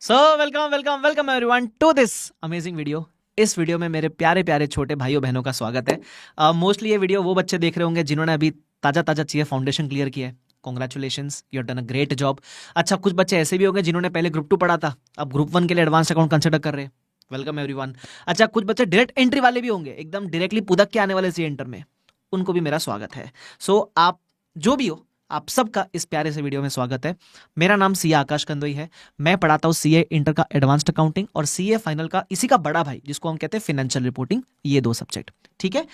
So welcome welcome welcome everyone to this amazing video. इस वीडियो में मेरे प्यारे प्यारे छोटे भाइयों बहनों का स्वागत है। मोस्टली ये वीडियो वो बच्चे देख रहे होंगे जिन्होंने अभी ताजा ताजा चाहिए फाउंडेशन क्लियर किया है। Congratulations, you have done a great job. अच्छा, कुछ बच्चे ऐसे भी होंगे जिन्होंने पहले ग्रुप 2 पढ़ा था, अब ग्रुप 1 के लिए एडवांस अकाउंट कंसिडर कर रहे हैं। Welcome everyone. अच्छा, कुछ बच्चे डायरेक्ट एंट्री वाले भी होंगे, एकदम डायरेक्टली पुदक के आने वाले सी एंटर में, उनको भी मेरा स्वागत है। सो आप जो भी हो, आप सबका इस प्यारे से वीडियो में स्वागत है। मेरा नाम सीए आकाश कंदोई है। मैं पढ़ाता हूँ सीए इंटर का एडवांस्ड अकाउंटिंग और सीए फाइनल का इसी का बड़ा भाई जिसको हम कहते हैं फाइनेंशियल रिपोर्टिंग, ये 2 सब्जेक्ट। ठीक है,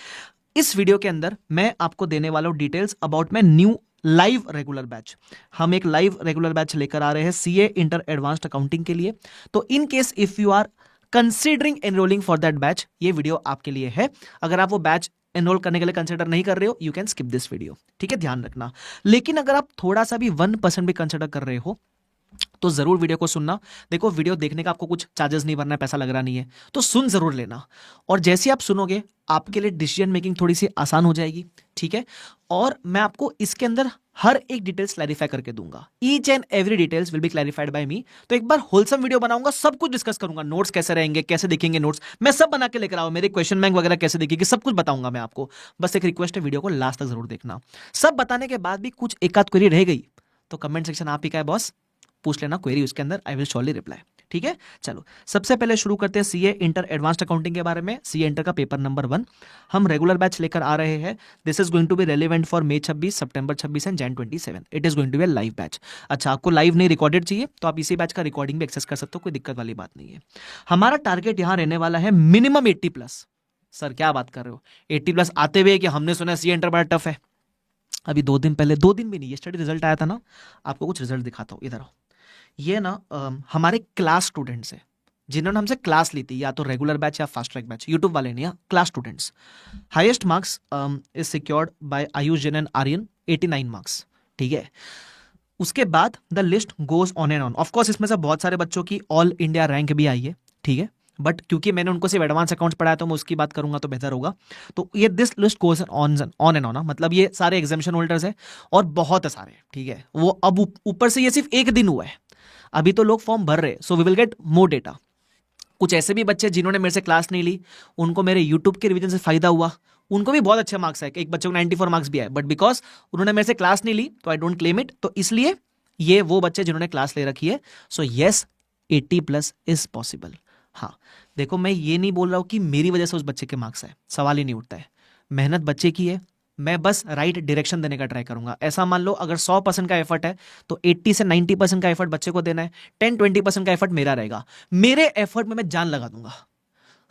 इस वीडियो के अंदर मैं आपको देने वाला हूँ details about my new live regular batch. हम एक लाइव रेगुलर बैच लेकर आ रहे हैं सीए इंटर एडवांस्ड अकाउंटिंग के लिए। तो in case if you are considering enrolling for that batch, ये वीडियो आपके लिए है। अगर आप वो बैच एनरोल करने के लिए कंसिडर नहीं कर रहे हो, you can skip this video. ठीक है, ध्यान रखना। लेकिन अगर आप थोड़ा सा भी 1% भी कंसिडर कर रहे हो तो जरूर वीडियो को सुनना। देखो, वीडियो देखने का आपको कुछ चार्जेस नहीं भरना है, पैसा लग रहा नहीं है, तो सुन जरूर लेना। और जैसे आप सुनोगे आपके लिए डिसीजन मेकिंग थोड़ी सी आसान हो जाएगी। ठीक है, और मैं आपको इसके अंदर हर एक डिटेल्स क्लैरिफाई करके दूंगा। Each and every details will be clarified by me. तो एक बार होलसम वीडियो बनाऊंगा, सब कुछ डिस्कस करूंगा। नोट्स कैसे रहेंगे, कैसे देखेंगे नोट्स, मैं सब बना के लेकर आऊँ। मेरे क्वेश्चन बैंक वगैरह कैसे देखेंगे, सब कुछ बताऊंगा मैं आपको। बस एक रिक्वेस्ट है, वीडियो को लास्ट तक जरूर देखना। सब बताने के बाद भी कुछ एक आध क्वेरी रह गई तो कमेंट सेक्शन आप ही का है बॉस, पूछ लेना क्वेरी उसके अंदर, आई विल श्योरली रिप्लाई। ठीक है, चलो सबसे पहले शुरू करते हैं सीए इंटर एडवांस्ड अकाउंटिंग के बारे में। सीए इंटर का पेपर नंबर 1 हम रेगुलर बैच लेकर आ रहे हैं। This is going to be relevant for May 26, September 26 and Jan 27। It is going to be a live batch. अच्छा, आपको लाइव नहीं रिकॉर्डेड चाहिए तो आप इसी बैच का रिकॉर्डिंग भी एक्सेस कर सकते हो, कोई दिक्कत वाली बात नहीं है। हमारा टारगेट यहाँ रहने वाला है मिनिमम 80+। सर क्या बात कर रहे हो, 80+ आते हुए कि हमने सुना सीए इंटर बड़ा टफ है। अभी 2 दिन पहले, 2 दिन भी नहीं, यस्टरडे रिजल्ट आया था ना, आपको कुछ रिजल्ट दिखाता हूँ, इधर आओ। ये ना हमारे क्लास स्टूडेंट्स हैं जिन्होंने हमसे क्लास ली थी, या तो रेगुलर बैच या फास्ट ट्रैक बैच, यूट्यूब वाले नहीं, class students. Highest marks is secured by Ayush Jain and Aryan, 89 marks. ठीक है, उसके बाद the list goes on and on. Of course इसमें से बहुत सारे बच्चों की ऑल इंडिया रैंक भी आई है। ठीक है, बट क्योंकि मैंने उनको सिर्फ एडवांस अकाउंट्स पढ़ाया तो मैं उसकी बात करूंगा तो बेहतर होगा। तो ये this list goes on and on, मतलब ये सारे एग्जामिशन होल्डर्स हैं और बहुत है सारे। ठीक है, वो अब ऊपर से ये सिर्फ एक दिन हुआ है, अभी तो लोग फॉर्म भर रहे, so we will get more data. कुछ ऐसे भी बच्चे जिन्होंने मेरे से क्लास नहीं ली, उनको मेरे यूट्यूब के रिवीजन से फायदा हुआ, उनको भी बहुत अच्छे मार्क्स है। एक बच्चे को 94 मार्क्स भी आए, बट बिकॉज उन्होंने मेरे से क्लास नहीं ली तो आई डोंट क्लेम इट। तो इसलिए ये वो बच्चे जिन्होंने क्लास ले रखी है। So yes, 80+ is possible. हाँ, देखो मैं ये नहीं बोल रहा हूं कि मेरी वजह से उस बच्चे के मार्क्स आए, सवाल ही नहीं उठता है। मेहनत बच्चे की है, मैं बस राइट डायरेक्शन देने का ट्राई करूंगा। ऐसा मान लो अगर 100% का एफर्ट है तो 80 से 90% का एफर्ट बच्चे को देना है, 10-20% का एफर्ट मेरा रहेगा। मेरे एफर्ट में मैं जान लगा दूंगा।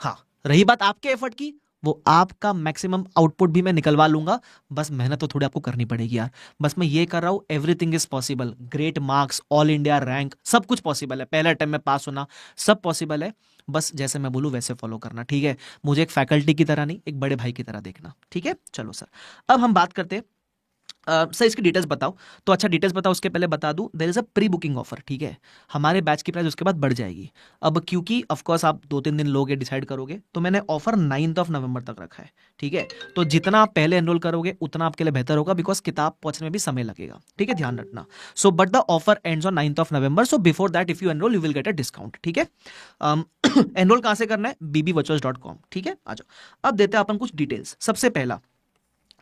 हाँ, रही बात आपके एफर्ट की, वो आपका मैक्सिमम आउटपुट भी मैं निकलवा लूंगा। बस मेहनत तो थोड़ी आपको करनी पड़ेगी यार। बस मैं ये कर रहा हूं, everything is possible. Great marks, all India rank, सब कुछ पॉसिबल है। पहले अटेम्प्ट में पास होना, सब पॉसिबल है। बस जैसे मैं बोलूं वैसे फॉलो करना। ठीक है, मुझे एक फैकल्टी की तरह नहीं, एक बड़े भाई की तरह देखना। ठीक है, चलो सर, अब हम बात करते हैं। सर इसकी डिटेल्स बताओ। तो अच्छा, डिटेल्स बताओ उसके पहले बता दूं, there is a pre booking offer. ठीक है, हमारे बैच की प्राइस उसके बाद बढ़ जाएगी। अब क्योंकि ऑफकोर्स आप 2-3 दिन लोगे, डिसाइड करोगे, तो मैंने ऑफर 9 नवंबर तक रखा है। ठीक है, तो जितना आप पहले एनरोल करोगे उतना आपके लिए बेहतर होगा, बिकॉज किताब पहुंचने में भी समय लगेगा। ठीक है, ध्यान रखना। So but the offer ends on 9 November, so before that if you enrol you will get a discount. ठीक है, एनरोल कहां से करना है, bbvirtuals.com। ठीक है, आ जाओ, अब देते हैं अपन कुछ डिटेल्स। सबसे पहला,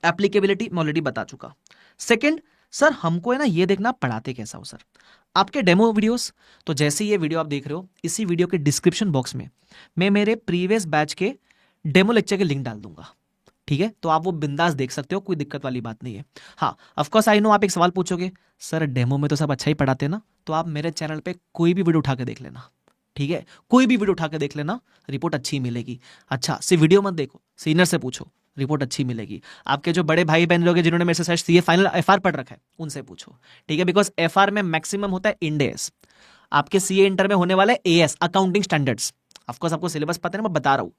एप्लीकेबिलिटी मैं ऑलरेडी बता चुका। सेकंड, सर हमको है ना ये देखना पढ़ाते कैसा हो सर, आपके डेमो वीडियोस। तो जैसे ये वीडियो आप देख रहे हो, इसी वीडियो के डिस्क्रिप्शन बॉक्स में मैं मेरे प्रीवियस बैच के डेमो लेक्चर के लिंक डाल दूंगा। ठीक है, तो आप वो बिंदास देख सकते हो, कोई दिक्कत वाली बात नहीं है। हाँ, ऑफकोर्स आई नो आप एक सवाल पूछोगे, सर डेमो में तो सब अच्छा ही पढ़ाते हैं ना, तो आप मेरे चैनल पे कोई भी वीडियो उठा के देख लेना। ठीक है, कोई भी वीडियो उठा के देख लेना, रिपोर्ट अच्छी मिलेगी। अच्छा, सिर्फ वीडियो मत देखो, सीनियर से पूछो, रिपोर्ट अच्छी मिलेगी। आपके जो बड़े भाई बहन लोग हैं जिन्होंने मेरे से सीए फाइनल एफआर पढ़ रखा है, उनसे पूछो। ठीक है, बिकॉज एफआर में मैक्सिमम होता है इंडेस। आपके सीए इंटर में होने वाला है एएस, अकाउंटिंग स्टैंडर्ड्स। ऑफकोर्स आपको सिलेबस पता है ना, मैं बता रहा हूं।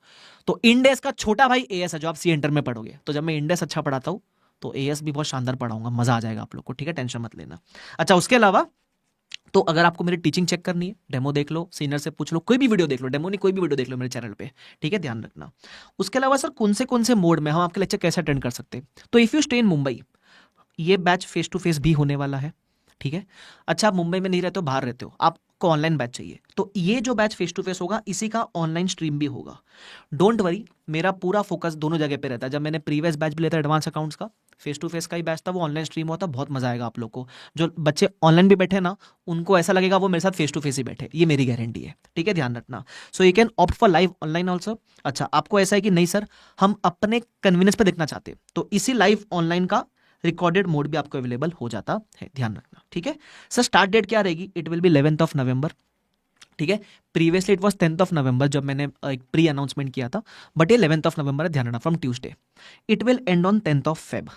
तो इंडेस का छोटा भाई एएस है जो आप सीए इंटर में पढ़ोगे। तो जब मैं इंडेस अच्छा पढ़ाता हूं तो एएस भी बहुत शानदार पढ़ाऊंगा, मजा आ जाएगा आप लोग को। ठीक है, टेंशन मत लेना। अच्छा, उसके अलावा तो अगर आपको मेरी टीचिंग चेक करनी है, डेमो देख लो, सीनियर से पूछ लो, कोई भी वीडियो देख लो, डेमो नहीं कोई भी वीडियो देख लो मेरे चैनल पे। ठीक है, ध्यान रखना। उसके अलावा सर कौन से मोड में हम आपके लेक्चर कैसे अटेंड कर सकते हैं, तो if you stay in Mumbai, ये बैच फेस टू फेस भी होने वाला है। ठीक है, अच्छा आप मुंबई में नहीं रहते हो, बाहर रहते हो, आप को ऑनलाइन बैच चाहिए, तो ये जो बैच फेस टू फेस होगा इसी का ऑनलाइन स्ट्रीम भी होगा। डोंट वरी, मेरा पूरा फोकस दोनों जगह पे रहता है। जब मैंने प्रीवियस बैच भी लिया था एडवांस अकाउंट्स का, फेस टू फेस का ही बैच था, वो ऑनलाइन स्ट्रीम होता, बहुत मजा आएगा आप लोग को। जो बच्चे ऑनलाइन भी बैठे ना, उनको ऐसा लगेगा वो मेरे साथ फेस टू फेस ही बैठे, ये मेरी गारंटी है, ठीक है, ध्यान रखना। सो you can opt for live online also. अच्छा, आपको ऐसा है कि नहीं सर हम अपने कन्वीनियंस पे देखना चाहते हैं, तो इसी लाइव ऑनलाइन का रिकॉर्डेड मोड भी आपको अवेलेबल हो जाता है, ध्यान रखना, ठीक है। सर स्टार्ट डेट क्या रहेगी? It will B 11th of November, ठीक है। Previously it was 10th of November जब मैंने एक प्री अनाउंसमेंट किया था, बट ये 11th ऑफ नवंबर है, ध्यान रखना, from Tuesday. It will and on 10th of Feb,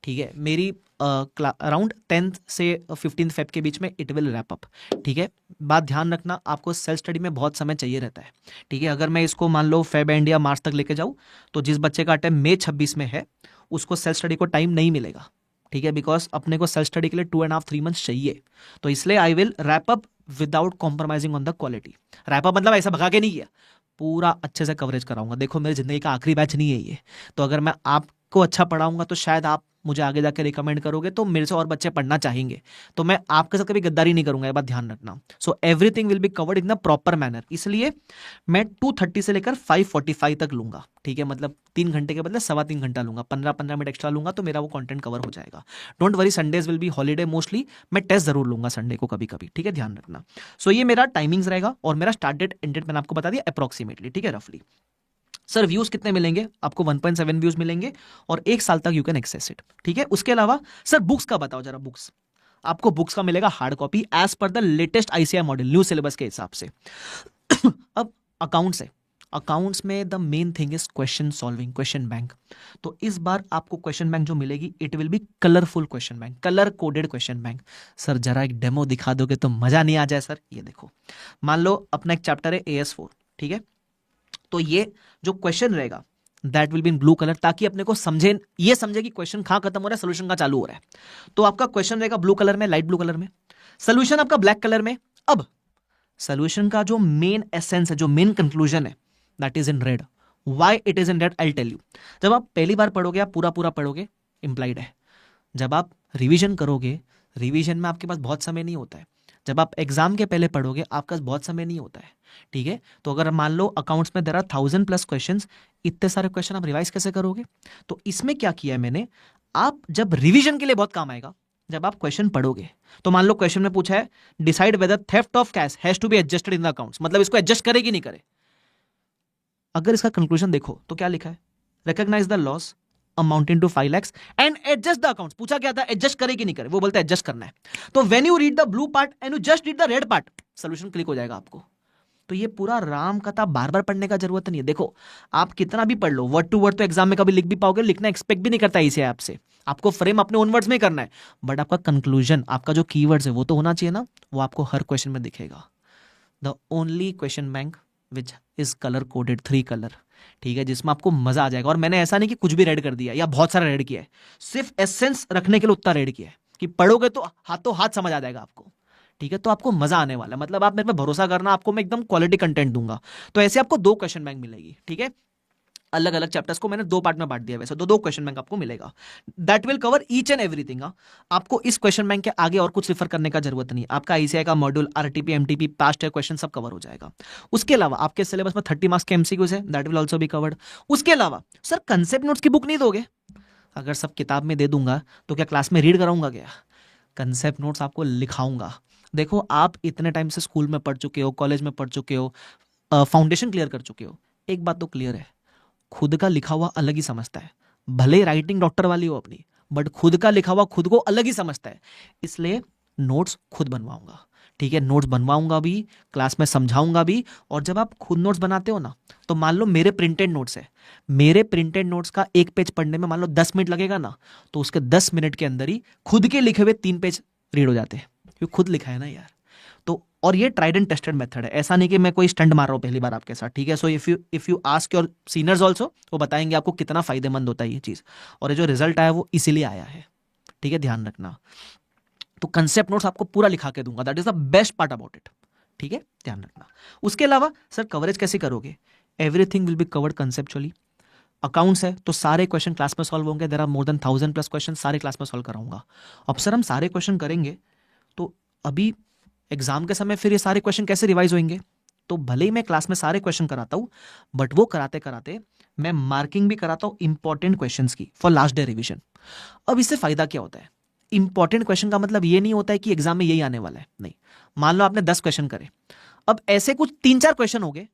ठीक है। मेरी अराउंड 10th से 15th फेब के बीच में इट विल रैप अप, ठीक है। बात ध्यान रखना, आपको सेल्फ स्टडी में बहुत समय चाहिए रहता है, ठीक है। अगर मैं इसको मान लो फेब एंड या मार्च तक लेके जाऊँ, तो जिस बच्चे का अटेम्प्ट मई 26 में है उसको सेल्फ स्टडी को टाइम नहीं मिलेगा, ठीक है, बिकॉज अपने को सेल्फ स्टडी के लिए 2.5-3 मंथ्स चाहिए। तो इसलिए I will wrap up without compromising on the quality. Wrap up मतलब ऐसा भगा के नहीं किया, पूरा अच्छे से कवरेज कराऊंगा। देखो मेरी जिंदगी का आखिरी बैच नहीं है ये, तो अगर मैं आपको अच्छा पढ़ाऊंगा तो शायद आप मुझे आगे जाके रिकमेंड करोगे, तो मेरे से और बच्चे पढ़ना चाहेंगे, तो मैं आपके साथ कभी गद्दारी नहीं करूंगा, ये बात ध्यान रखना। So everything will be covered in the proper manner, इसलिए मैं 2:30 से लेकर 5:45 तक लूंगा, ठीक है। मतलब 3 घंटे के बदले 3.25 घंटा लूंगा, 15-15 मिनट एक्स्ट्रा लूंगा, तो मेरा वो कंटेंट कवर हो जाएगा। Don't worry, Sundays will be holiday mostly, मैं टेस्ट जरूर लूंगा संडे को कभी कभी, ठीक है, ध्यान रखना। सो ये मेरा टाइमिंग्स रहेगा, और मेरा स्टार्ट डेट एंड डेट मैंने आपको बता दिया अप्रॉक्सीमेटली, ठीक है, रफली। सर व्यूज कितने मिलेंगे? आपको 1.7 व्यूज मिलेंगे, और 1 साल तक यू कैन एक्सेस इट, ठीक है। उसके अलावा सर बुक्स का बताओ जरा। बुक्स आपको बुक्स का मिलेगा hard copy as per the latest ICAI model, new syllabus के हिसाब से। अब अकाउंट्स है, अकाउंट्स में the main thing is question solving, question bank. तो इस बार आपको क्वेश्चन बैंक जो मिलेगी it will be colourful question bank, colour coded question bank. Sir जरा एक डेमो दिखा दोगे तो मजा नहीं आ जाए सर? ये देखो, मान लो अपना एक चैप्टर है AS4, ठीक है, तो ये जो क्वेश्चन रहेगा that will be in blue colour, ताकि अपने को समझे, ये समझे कि क्वेश्चन कहां खत्म हो रहा है, सोल्यूशन का चालू हो रहा है। तो आपका क्वेश्चन रहेगा ब्लू कलर में, लाइट ब्लू कलर में, सोल्यूशन आपका ब्लैक कलर में। अब सोल्यूशन का जो मेन एसेंस है, जो मेन कंक्लूजन है, that is in red. Why it is in red I tell you. जब आप पहली बार पढ़ोगे आप पूरा पूरा पढ़ोगे, इंप्लाइड है। जब आप रिवीजन करोगे, रिवीजन में आपके पास बहुत समय नहीं होता है। जब आप एग्जाम के पहले पढ़ोगे आपके पास बहुत समय नहीं होता है, ठीक है। तो अगर मान लो अकाउंट्स में देयर आर 1000+ क्वेश्चंस, इतने सारे क्वेश्चन आप रिवाइज कैसे करोगे? तो इसमें क्या किया है मैंने, आप जब रिवीजन के लिए बहुत काम आएगा, जब आप क्वेश्चन पढ़ोगे, तो मान लो क्वेश्चन में पूछा है decide whether theft of cash has to be adjusted in the accounts, मतलब इसको एडजस्ट करे कि नहीं करे। अगर इसका कंक्लूजन देखो तो क्या लिखा है, recognise the loss amounting to 5 lakhs and adjust the accounts. पूछा क्या था, एडजस्ट करे कि नहीं करे, वो बोलता है एडजस्ट करना है। तो when you read the blue part and you just read the red part, solution click हो जाएगा आपको। तो ये पूरा राम कथा बार बार पढ़ने का जरूरत नहीं है। देखो आप कितना भी पढ़ लो, वर्ड टू वर्ड तो एग्जाम में कभी लिख भी पाओगे, लिखना एक्सपेक्ट भी नहीं करता इसे आपसे, आपको फ्रेम अपने ओन वर्ड्स में करना है, बट आपका कंक्लूजन, आपका जो कीवर्ड्स है वो तो होना चाहिए ना, वो आपको हर क्वेश्चन में दिखेगा। The only question bank which is colour coded, 3 colour, ठीक है, जिसमें आपको मजा आ जाएगा। और मैंने ऐसा नहीं कि कुछ भी रेड कर दिया या बहुत सारा रेड किया है, सिर्फ एसेंस रखने के लिए उतना रेड किया है कि पढ़ोगे तो हाथों हाथ समझ आ जाएगा आपको, ठीक है। तो आपको मजा आने वाला है, मतलब आप मेरे पे भरोसा करना, आपको मैं एकदम क्वालिटी कंटेंट दूंगा। तो ऐसे आपको 2 क्वेश्चन बैंक मिलेगी, ठीक है। अलग अलग चैप्टर्स को मैंने 2 पार्ट में बांट दिया, वैसे 2 क्वेश्चन बैंक आपको मिलेगा, that will cover each and everything. आपको इस क्वेश्चन बैंक के आगे और कुछ रिफर करने का जरूरत नहीं, आपका आईसीआई का module, RTP, MTP, past year question सब कवर हो जाएगा। उसके अलावा आपके सिलेबस में 30 मार्क्स के एमसीक्यूज है, that will also be covered. उसके अलावा सर कंसेप्ट नोट्स की बुक नहीं दोगे? अगर सब किताब में दे दूंगा तो क्या क्लास में रीड कराऊंगा क्या? कंसेप्ट नोट्स आपको लिखाऊंगा। देखो आप इतने टाइम से स्कूल में पढ़ चुके हो, कॉलेज में पढ़ चुके हो, फाउंडेशन क्लियर कर चुके हो, एक बात तो क्लियर है, खुद का लिखा हुआ अलग ही समझता है। भले राइटिंग डॉक्टर वाली हो अपनी, बट खुद का लिखा हुआ खुद को अलग ही समझता है। इसलिए नोट्स खुद बनवाऊंगा, ठीक है, नोट्स बनवाऊंगा भी, क्लास में समझाऊंगा भी। और जब आप खुद नोट्स बनाते हो ना, तो मान लो मेरे प्रिंटेड नोट्स है, मेरे प्रिंटेड नोट्स का 1 पेज पढ़ने में मान लो 10 मिनट लगेगा ना, तो उसके 10 मिनट के अंदर ही खुद के लिखे हुए 3 पेज रीड हो जाते हैं, क्योंकि खुद लिखा है ना यार। तो और ये ट्राइड एंड टेस्टेड मेथड है, ऐसा नहीं कि मैं कोई स्टंट मार रहा हूं पहली बार आपके साथ, ठीक है। So if you ask your seniors also, वो बताएंगे आपको कितना फायदेमंद होता है ये चीज, और ये जो रिजल्ट आया वो इसीलिए आया है, ठीक है, ध्यान रखना। तो कंसेप्ट नोट्स आपको पूरा लिखा के दूंगा, that is the best part about it, ठीक है, ध्यान रखना। उसके अलावा सर कवरेज कैसे करोगे? Everything will be covered conceptually. Accounts है तो सारे क्वेश्चन क्लास में सॉल्व होंगे, there are more than 1000+ question, सारे क्लास में सॉल्व कराऊंगा। अब सर हम सारे क्वेश्चन करेंगे तो अभी एग्जाम के समय फिर ये सारे क्वेश्चन कैसे रिवाइज होंगे? तो भले ही मैं क्लास में सारे क्वेश्चन कराता हूँ, बट वो कराते कराते मैं मार्किंग भी कराता हूँ इंपॉर्टेंट क्वेश्चंस की फॉर लास्ट डे रिवीजन। अब इससे फायदा क्या होता है? इंपॉर्टेंट क्वेश्चन का मतलब ये नहीं होता है कि एग्जाम में यही आने वाला है, नहीं। मान लो आपने 10 क्वेश्चन करे, अब ऐसे कुछ 3-4 क्वेश्चन हो गए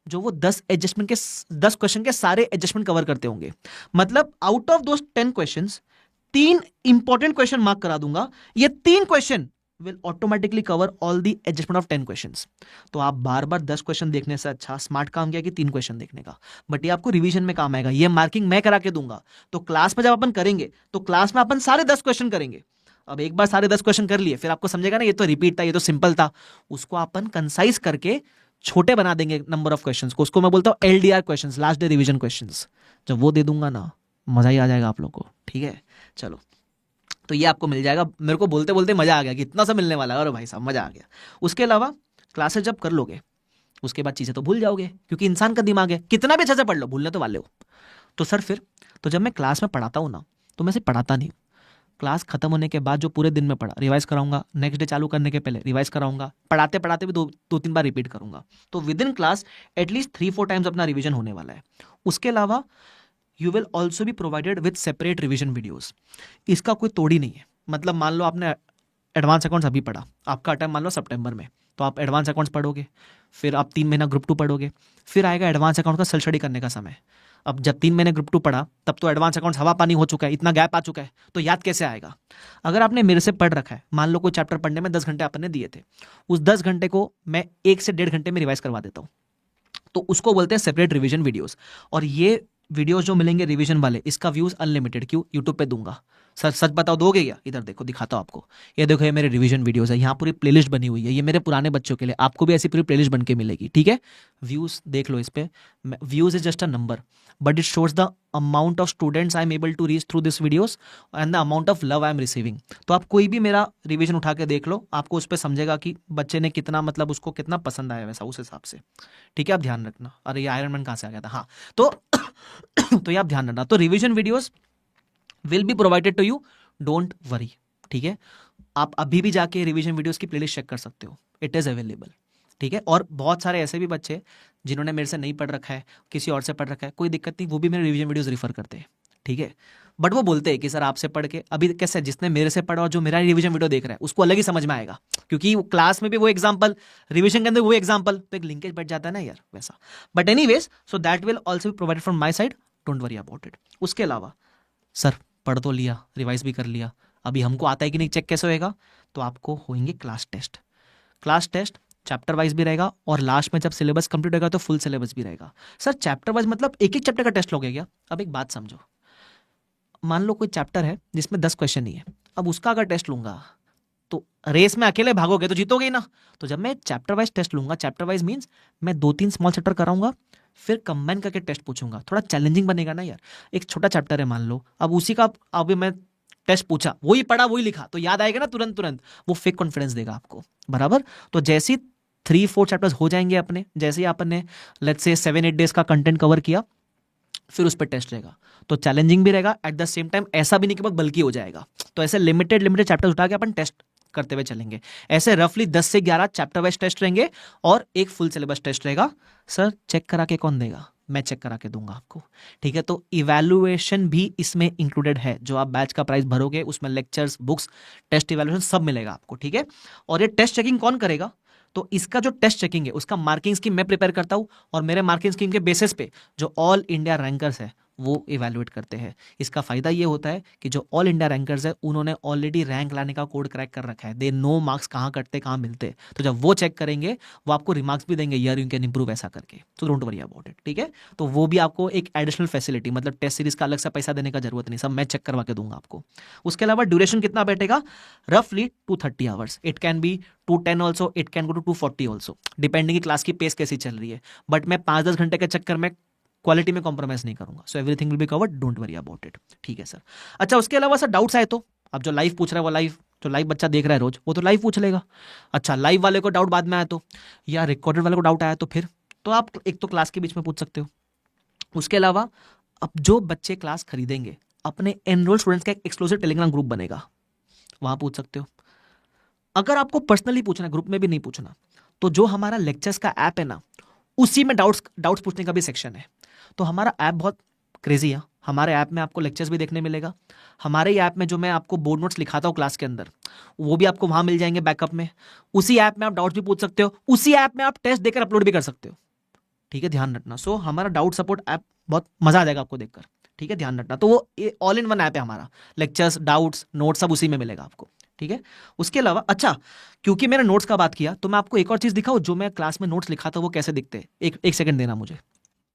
जो वो 10 क्वेश्चन के सारे एडजस्टमेंट कवर करते होंगे। मतलब out of those 10 questions 3 important question mark करा दूंगा। ये 3 question will automatically cover all the adjustment of 10 questions. तो आप बार बार 10 क्वेश्चन देखने से अच्छा स्मार्ट काम किया कि 3 क्वेश्चन देखने का। बट ये आपको रिवीजन में काम आएगा, ये मार्किंग मैं करा के दूंगा। तो क्लास में जब अपन करेंगे तो क्लास में अपन सारे 10 क्वेश्चन करेंगे। अब एक बार सारे 10 क्वेश्चन कर लिए, फिर आपको समझेगा ना ये तो रिपीट था, ये तो सिंपल था। उसको अपन कंसाइज करके छोटे बना देंगे नंबर ऑफ क्वेश्चंस को। उसको मैं बोलता हूं LDR questions, last day revision questions. जब वो दे दूंगा ना, मजा ही आ जाएगा आप लोग को। ठीक है, चलो। तो ये आपको मिल जाएगा। मेरे को बोलते बोलते मजा आ गया कि इतना सा मिलने वाला है, और भाई साहब मजा आ गया। उसके अलावा क्लासेस जब कर लोगे उसके बाद चीजें तो भूल जाओगे, क्योंकि इंसान का दिमाग है, कितना भी अच्छे से पढ़ लो भूलने तो वाले हो। तो सर फिर तो जब मैं क्लास में पढ़ाता हूँ ना, तो मैं सिर्फ पढ़ाता नहीं, क्लास खत्म होने के बाद जो पूरे दिन में पढ़ा रिवाइज कराऊंगा, नेक्स्ट डे चालू करने के पहले रिवाइज कराऊंगा, पढ़ाते पढ़ाते भी 2-3 बार रिपीट करूंगा। तो with in class at least 3-4 times अपना रिवीजन होने वाला है। उसके अलावा you will also be provided with separate revision videos. इसका कोई तोड़ ही नहीं है। मतलब मान लो आपने एडवांस अकाउंट्स अभी पढ़ा, आपका टाइम मान लो सितंबर में, तो आप एडवांस अकाउंट्स पढ़ोगे, फिर आप 3 महीना ग्रुप 2 पढ़ोगे, फिर आएगा एडवांस अकाउंट का सेल्फ स्टडी करने का समय। अब जब 3 महीने ग्रुप 2 पढ़ा, तब तो एडवांस अकाउंट्स हवा पानी हो चुका है, इतना गैप आ चुका है, तो याद कैसे आएगा? अगर आपने मेरे से पढ़ रखा है, मान लो कोई चैप्टर पढ़ने में 10 घंटे आपने दिए थे, उस 10 घंटे को मैं 1 से 1.5 घंटे में रिवाइज करवा देता हूँ। तो उसको बोलते हैं सेपरेट रिवीजन वीडियोस। और ये वीडियोस जो मिलेंगे रिवीजन वाले, इसका व्यूज अनलिमिटेड क्यों यूट्यूब पे दूंगा। सर सच बताओ दोगे क्या? इधर देखो, दिखाता हूं आपको। ये देखो, ये मेरे रिवीजन वीडियोस है, यहाँ पूरी प्लेलिस्ट बनी हुई है, ये मेरे पुराने बच्चों के लिए। आपको भी ऐसी पूरी प्लेलिस्ट बन के मिलेगी। ठीक है, व्यूज देख लो इस पे। Views is just a number, but it shows the amount of students I am able to reach through this videos and the amount of love I am receiving. तो आप कोई भी मेरा रिवीजन उठा के देख लो, आपको उस पर समझेगा कि बच्चे ने कितना, मतलब उसको कितना पसंद आया, वैसा उस हिसाब से। ठीक है, आप ध्यान रखना। अरे ये आयरन मैन कहाँ से आ गया था? हाँ, तो तो ये आप ध्यान रखना। तो revision videos will be provided to you, don't worry. ठीक है, आप अभी भी जाके रिवीजन वीडियोस की प्लेलिस्ट चेक कर सकते हो, इट इज अवेलेबल। ठीक है, और बहुत सारे ऐसे भी बच्चे जिन्होंने मेरे से नहीं पढ़ रखा है, किसी और से पढ़ रखा है, कोई दिक्कत नहीं, वो भी मेरे रिवीजन वीडियोस रिफर करते हैं। ठीक है, बट वो बोलते हैं कि सर आपसे पढ़ के, अभी कैसे जिसने मेरे से पढ़ा और जो मेरा रिवीजन वीडियो देख रहा है उसको अलग ही समझ में आएगा, क्योंकि क्लास में भी वो एग्जांपल, रिवीजन के अंदर वो एग्जांपल, तो एक लिंकेज बैठ जाता है ना यार, वैसा। But anyways, so that will also be provided from my side, don't worry about it. उसके अलावा सर पढ़ तो लिया, रिवाइज भी कर लिया, अभी हमको आता है कि नहीं, चेक कैसे होएगा? तो आपको होंगे class test. Class test chapter wise भी रहेगा, और लास्ट में जब सिलेबस कंप्लीट होगा तो फुल सिलेबस भी रहेगा। सर चैप्टर वाइज मतलब एक एक चैप्टर का टेस्ट लोगे क्या? अब एक बात समझो, मान लो कोई चैप्टर है जिसमें 10 क्वेश्चन ही है, अब उसका अगर टेस्ट लूंगा तो रेस में अकेले भागोगे तो जीतोगे ही ना। तो जब मैं चैप्टर वाइज टेस्ट लूंगा, चैप्टर वाइज मीन्स मैं 2-3 स्मॉल चैप्टर कराऊंगा, फिर कंबाइन करके टेस्ट पूछूंगा, थोड़ा चैलेंजिंग बनेगा ना यार। एक छोटा चैप्टर है मान लो, अब उसी का अभी मैं टेस्ट पूछा, वही पढ़ा वही लिखा, तो याद आएगा ना तुरंत तुरंत, वो फेक कॉन्फिडेंस देगा आपको, बराबर। तो जैसे 3-4 चैप्टर्स हो जाएंगे अपने, जैसे ही आपने लेट्स से 7-8 डेज का कंटेंट कवर किया, फिर उस पर टेस्ट रहेगा, तो चैलेंजिंग भी रहेगा, एट द सेम टाइम ऐसा भी नहीं कि बहुत बल्कि हो जाएगा। तो ऐसे लिमिटेड चैप्टर्स उठा के अपन टेस्ट करते हुए चलेंगे। ऐसे रफली 10 से 11 चैप्टर वाइज टेस्ट रहेंगे और एक फुल सिलेबस टेस्ट रहेगा। सर चेक करा के कौन देगा? मैं चेक करा के दूंगा आपको। ठीक है, तो इवैल्यूएशन भी इसमें इंक्लूडेड है। जो आप बैच का प्राइस भरोगे उसमें लेक्चर्स, बुक्स, टेस्ट इवैल्यूएशन सब मिलेगा आपको। ठीक है, और ये टेस्ट चेकिंग कौन करेगा? तो इसका जो टेस्ट चेकिंग है उसका मार्किंग स्कीम मैं प्रिपेयर करता हूं, और मेरे मार्किंग स्कीम के बेसिस पे जो ऑल इंडिया रैंकर्स है वो इवैल्यूएट करते हैं। इसका फायदा ये होता है कि जो ऑल इंडिया रैंकर्स है उन्होंने ऑलरेडी रैंक लाने का कोड क्रैक कर रखा है, दे नो मार्क्स कहाँ कटते कहाँ मिलते। तो जब वो चेक करेंगे वो आपको रिमार्क्स भी देंगे, यार यू कैन इंप्रूव ऐसा करके, तो डोंट वरी अबाउट इट। ठीक है, तो वो भी आपको एक एडिशनल फैसिलिटी, मतलब टेस्ट सीरीज का अलग से पैसा देने का जरूरत नहीं, सब मैं चेक करवा के दूंगा आपको। उसके अलावा ड्यूरेशन कितना बैठेगा? रफली 230 hours, it can be 210 also, it can go to 240 also, depending की क्लास की पेस कैसी चल रही है। बट मैं 5-10 घंटे के चक्कर में क्वालिटी में कॉम्प्रोमाइज नहीं करूंगा। So everything will be covered, don't worry about it. ठीक है सर। अच्छा, उसके अलावा सर डाउट्स आए तो, अब जो लाइव पूछ रहा है वो लाइव, जो लाइव बच्चा देख रहा है रोज वो तो लाइव पूछ लेगा। अच्छा, लाइव वाले को डाउट बाद में आया तो, या रिकॉर्डेड वाले को डाउट आया तो फिर तो आप एक तो क्लास के बीच में पूछ सकते हो। उसके अलावा अब जो बच्चे क्लास खरीदेंगे, अपने एनरोल स्टूडेंट्स का एक एक्सक्लूसिव टेलीग्राम ग्रुप बनेगा, वहां पूछ सकते हो। अगर आपको पर्सनली पूछना है, ग्रुप में भी नहीं पूछना, तो जो हमारा लेक्चर्स का ऐप है ना, उसी में डाउट्स पूछने का भी सेक्शन है। तो हमारा ऐप बहुत क्रेजी है। हमारे ऐप में आपको लेक्चर्स भी देखने मिलेगा। हमारे ऐप में जो मैं आपको बोर्ड नोट्स लिखाता हूँ क्लास के अंदर, वो भी आपको वहाँ मिल जाएंगे बैकअप में। उसी ऐप में आप डाउट्स भी पूछ सकते हो, उसी ऐप में आप टेस्ट देकर अपलोड भी कर सकते हो। ठीक है, ध्यान रखना। सो हमारा डाउट सपोर्ट ऐप बहुत मजा आ जाएगा आपको देखकर। ठीक है, ध्यान रखना। तो वो ऑल इन वन ऐप है हमारा। लेक्चर्स, डाउट्स, नोट्स सब उसी में मिलेगा आपको। ठीक है। उसके अलावा अच्छा, क्योंकि मैंने नोट्स का बात किया तो मैं आपको एक और चीज दिखाऊं, जो मैं क्लास में नोट्स लिखा था वो कैसे दिखते हैं। एक सेकंड देना मुझे।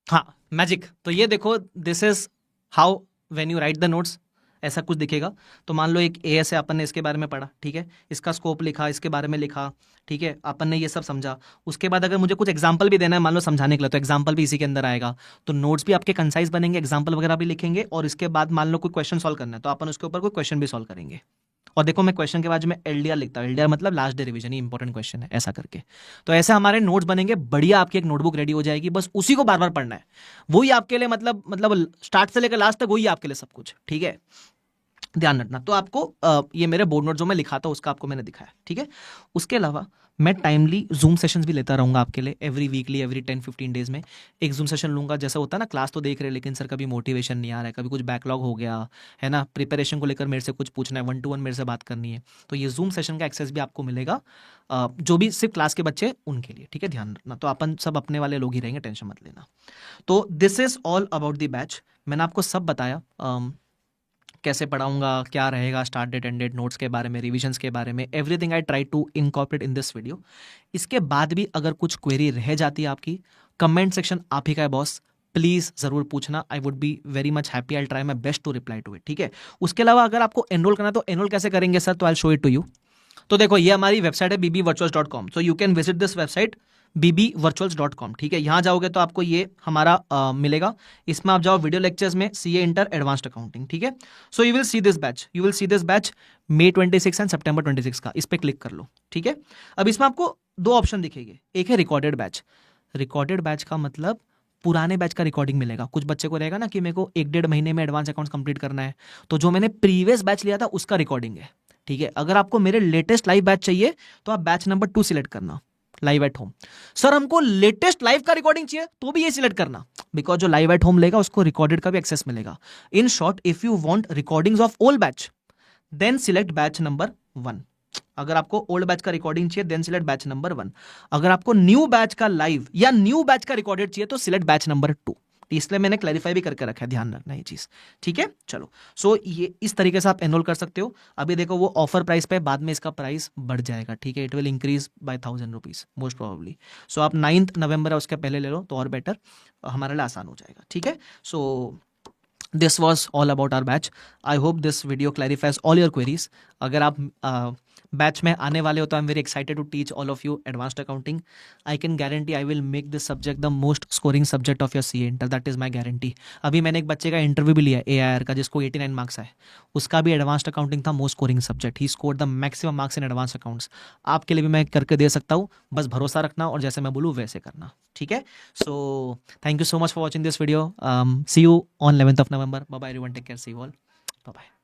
हाँ, मैजिक। तो ये देखो, this is how when you right the notes, ऐसा कुछ दिखेगा। तो मान लो एक एएस है, अपन ने इसके बारे में पढ़ा, ठीक है, इसका स्कोप लिखा, इसके बारे में लिखा, ठीक है, अपन ने ये सब समझा। उसके बाद अगर मुझे कुछ एग्जांपल भी देना है मान लो समझाने के लिए, तो एग्जांपल भी इसी के अंदर आएगा। तो नोट्स भी आपके कंसाइज बनेंगे, एग्जांपल वगैरह भी लिखेंगे, और इसके बाद मान लो कोई क्वेश्चन सॉल्व करना है तो अपन उसके ऊपर कोई क्वेश्चन भी सॉल्व करेंगे। और देखो, मैं क्वेश्चन के बाद में एलडीआर लिखता हूँ, एलडीआर मतलब लास्ट डे रिवीजन, ये इंपॉर्टेंट क्वेश्चन है, ऐसा करके। तो ऐसे हमारे नोट्स बनेंगे बढ़िया, आपकी एक नोटबुक रेडी हो जाएगी, बस उसी को बार बार पढ़ना है। वही आपके लिए मतलब स्टार्ट से लेकर लास्ट तक वही आपके लिए सब कुछ। ठीक है, ध्यान रखना। तो आपको ये मेरे बोर्ड नोट जो मैं लिखा था उसका आपको मैंने दिखाया। ठीक है। उसके अलावा मैं टाइमली जूम सेशंस भी लेता रहूंगा आपके लिए, एवरी वीकली, एवरी 10-15 डेज में एक जूम सेशन लूंगा। जैसा होता है ना, क्लास तो देख रहे हैं लेकिन सर कभी मोटिवेशन नहीं आ रहा है, कभी कुछ बैकलॉग हो गया है ना, प्रिपरेशन को लेकर मेरे से कुछ पूछना है, 1-to-1 मेरे से बात करनी है, तो ये जूम सेशन का एक्सेस भी आपको मिलेगा, जो भी सिर्फ क्लास के बच्चे उनके लिए। ठीक है, ध्यान रखना। तो अपन सब अपने वाले लोग ही रहेंगे, टेंशन मत लेना। तो this is all about the batch. मैंने आपको सब बताया, कैसे पढ़ाऊंगा, क्या रहेगा, start date, end date, notes के बारे में, रिविजन्स के बारे में, everything I try to incorporate in this video. इसके बाद भी अगर कुछ क्वेरी रह जाती है आपकी, कमेंट सेक्शन आप ही का है बॉस, प्लीज जरूर पूछना। I would be very much happy, I try my best to reply to it. ठीक है। उसके अलावा अगर आपको एनरोल करना है तो एनरोल कैसे करेंगे सर, तो I show it to you. तो देखो, ये हमारी वेबसाइट है bbvirtuals.com, so you can visit this website bbvirtuals.com। ठीक है, यहाँ जाओगे तो आपको ये हमारा मिलेगा। इसमें आप जाओ वीडियो लेक्चर्स में, सीए इंटर एडवांस्ड अकाउंटिंग। ठीक है। So you will see this batch, you will see this batch May 26 and September 26 का, इस पर क्लिक कर लो। ठीक है। अब इसमें आपको दो ऑप्शन दिखेंगे, एक है रिकॉर्डेड बैच। रिकॉर्डेड बैच का मतलब पुराने बैच का रिकॉर्डिंग मिलेगा। कुछ बच्चे को रहेगा ना कि मेरे को 1-1.5 महीने में एडवांस अकाउंट्स कंप्लीट करना है, तो जो मैंने प्रीवियस बैच लिया था उसका रिकॉर्डिंग है। ठीक है। अगर आपको मेरे लेटेस्ट लाइव बैच चाहिए तो आप बैच नंबर 2 सिलेक्ट करना, लाइव एट होम। सर हमको लेटेस्ट लाइव का रिकॉर्डिंग चाहिए तो भी ये सिलेक्ट करना, बिकॉज जो लाइव एट होम लेगा उसको रिकॉर्डेड का भी एक्सेस मिलेगा। In short, if you want recordings of old batch then select batch number 1। अगर आपको ओल्ड बैच का रिकॉर्डिंग चाहिए देन सिलेक्ट बैच नंबर 1। अगर आपको न्यू बैच का लाइव या न्यू बैच का रिकॉर्डेड चाहिए तो सिलेक्ट बैच नंबर 2। इसलिए मैंने क्लैरिफाई भी करके रखा है, ध्यान रखना ये चीज। ठीक है, चलो। सो ये इस तरीके से आप एनरोल कर सकते हो। अभी देखो वो ऑफर प्राइस पे, बाद में इसका प्राइस बढ़ जाएगा। ठीक है, it will increase by 1000 rupees most probably. So आप 9th नवंबर है उसके पहले ले लो तो और बेटर, हमारे लिए आसान हो जाएगा। ठीक है। So this was all about our batch. I hope this video clarifies all your queries. अगर आप बैच में आने वाले हो तो I am very excited to teach all of you advanced accounting. I can guarantee I will make this subject the most scoring subject of your CA inter, that is my guarantee. अभी मैंने एक बच्चे का interview भी लिया AIR का, जिसको 89 marks आए, उसका भी एडवांस्ड अकाउंटिंग था most scoring subject. He scored the maximum marks in advance accounts. आपके लिए भी मैं करके दे सकता हूँ, बस भरोसा रखना और जैसे मैं बोलूँ वैसे करना। ठीक है। So thank you so much for watching this video. See you on 11th of November. Bye bye everyone, take care, see you all, bye bye.